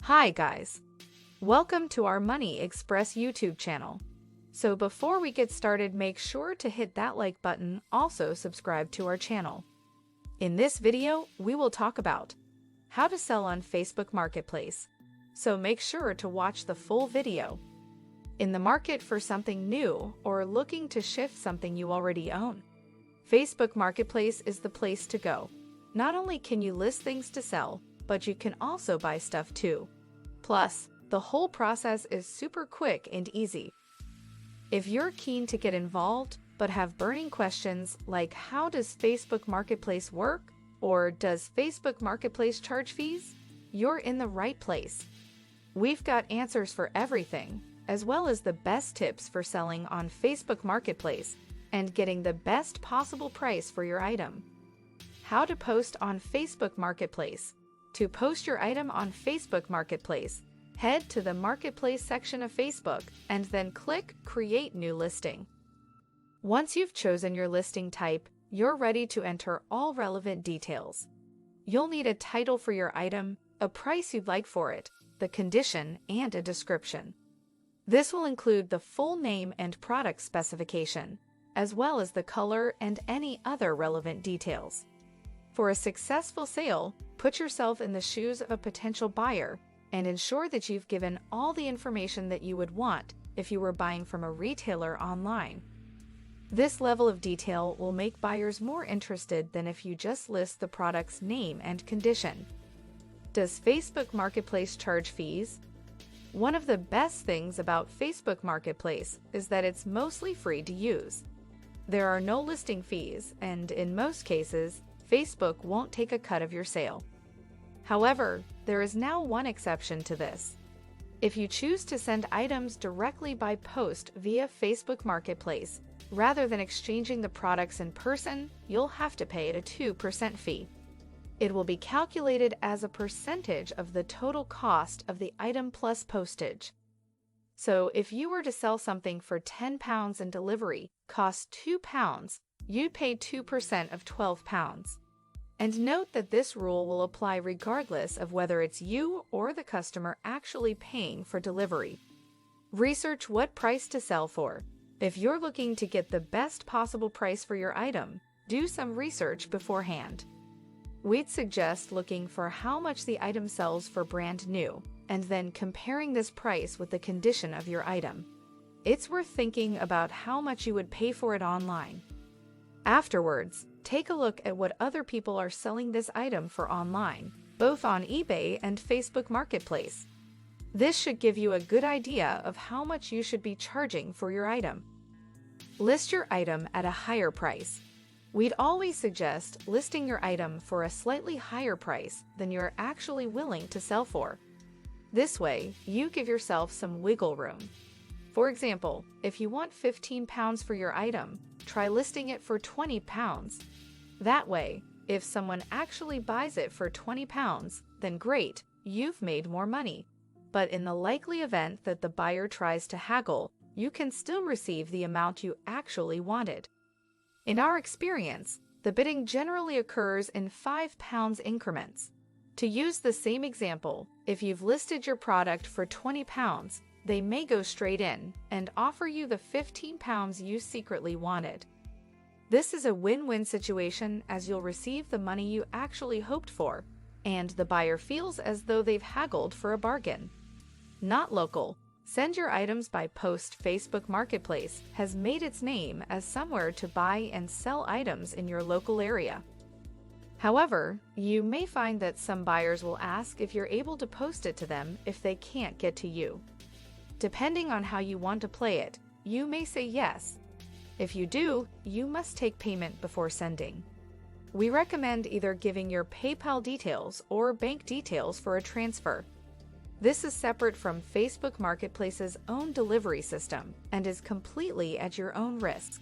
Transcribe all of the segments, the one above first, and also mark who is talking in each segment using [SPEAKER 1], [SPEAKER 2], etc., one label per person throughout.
[SPEAKER 1] Hi guys! Welcome to our MoneyExp YouTube channel. So before we get started, make sure to hit that like button, also subscribe to our channel. In this video, we will talk about how to sell on Facebook Marketplace. So make sure to watch the full video. In the market for something new or looking to shift something you already own, Facebook Marketplace is the place to go. Not only can you list things to sell, but you can also buy stuff too. Plus, the whole process is super quick and easy. If you're keen to get involved but have burning questions like how does Facebook Marketplace work or does Facebook Marketplace charge fees, you're in the right place. We've got answers for everything, as well as the best tips for selling on Facebook Marketplace and getting the best possible price for your item. How to post on Facebook Marketplace. To post your item on Facebook Marketplace, head to the Marketplace section of Facebook and then click Create New Listing. Once you've chosen your listing type, you're ready to enter all relevant details. You'll need a title for your item, a price you'd like for it, the condition, and a description. This will include the full name and product specification, as well as the color and any other relevant details. For a successful sale, put yourself in the shoes of a potential buyer and ensure that you've given all the information that you would want if you were buying from a retailer online. This level of detail will make buyers more interested than if you just list the product's name and condition. Does Facebook Marketplace charge fees? One of the best things about Facebook Marketplace is that it's mostly free to use. There are no listing fees, and in most cases, Facebook won't take a cut of your sale. However, there is now one exception to this. If you choose to send items directly by post via Facebook Marketplace, rather than exchanging the products in person, you'll have to pay a 2% fee. It will be calculated as a percentage of the total cost of the item plus postage. So if you were to sell something for £10 and delivery costs £2, you'd pay 2% of £12. And note that this rule will apply regardless of whether it's you or the customer actually paying for delivery. Research what price to sell for. If you're looking to get the best possible price for your item, do some research beforehand. We'd suggest looking for how much the item sells for brand new, and then comparing this price with the condition of your item. It's worth thinking about how much you would pay for it online. Afterwards, take a look at what other people are selling this item for online, both on eBay and Facebook Marketplace. This should give you a good idea of how much you should be charging for your item. List your item at a higher price. We'd always suggest listing your item for a slightly higher price than you're actually willing to sell for. This way, you give yourself some wiggle room. For example, if you want £15 for your item, try listing it for £20. That way, if someone actually buys it for £20, then great, you've made more money. But in the likely event that the buyer tries to haggle, you can still receive the amount you actually wanted. In our experience, the bidding generally occurs in £5 increments. To use the same example, if you've listed your product for £20, they may go straight in and offer you the £15 you secretly wanted. This is a win-win situation as you'll receive the money you actually hoped for, and the buyer feels as though they've haggled for a bargain. Not local. Send your items by post. Facebook Marketplace has made its name as somewhere to buy and sell items in your local area. However, you may find that some buyers will ask if you're able to post it to them if they can't get to you. Depending on how you want to play it, you may say yes. If you do, you must take payment before sending. We recommend either giving your PayPal details or bank details for a transfer. This is separate from Facebook Marketplace's own delivery system and is completely at your own risk.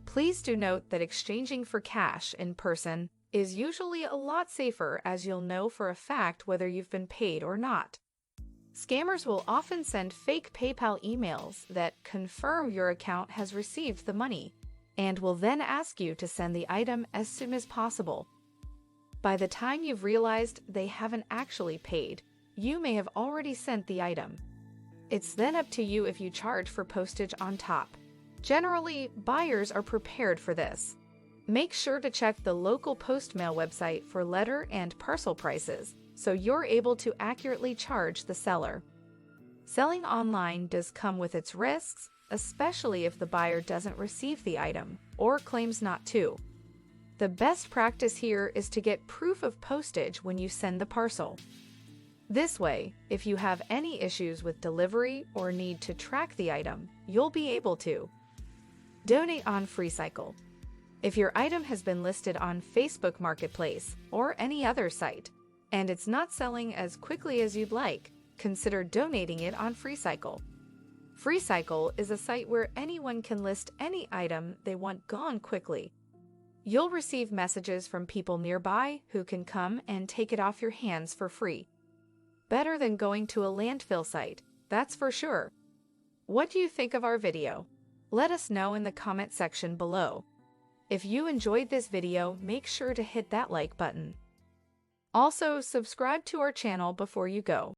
[SPEAKER 1] Please do note that exchanging for cash in person is usually a lot safer, as you'll know for a fact whether you've been paid or not. Scammers will often send fake PayPal emails that confirm your account has received the money and will then ask you to send the item as soon as possible. By the time you've realized they haven't actually paid, you may have already sent the item. It's then up to you if you charge for postage on top. Generally, buyers are prepared for this. Make sure to check the local postmail website for letter and parcel prices, so you're able to accurately charge the seller. Selling online does come with its risks, especially if the buyer doesn't receive the item or claims not to. The best practice here is to get proof of postage when you send the parcel. This way, if you have any issues with delivery or need to track the item, you'll be able to. Donate on 𝐫𝐤𝐠𝐴. If your item has been listed on Facebook Marketplace or any other site, and it's not selling as quickly as you'd like, consider donating it on 𝐫𝐤𝐠𝐴. 𝐫𝐤𝐠𝐴 is a site where anyone can list any item they want gone quickly. You'll receive messages from people nearby who can come and take it off your hands for free. Better than going to a landfill site, that's for sure. What do you think of our video? Let us know in the comment section below. If you enjoyed this video, make sure to hit that like button. Also, subscribe to our channel before you go.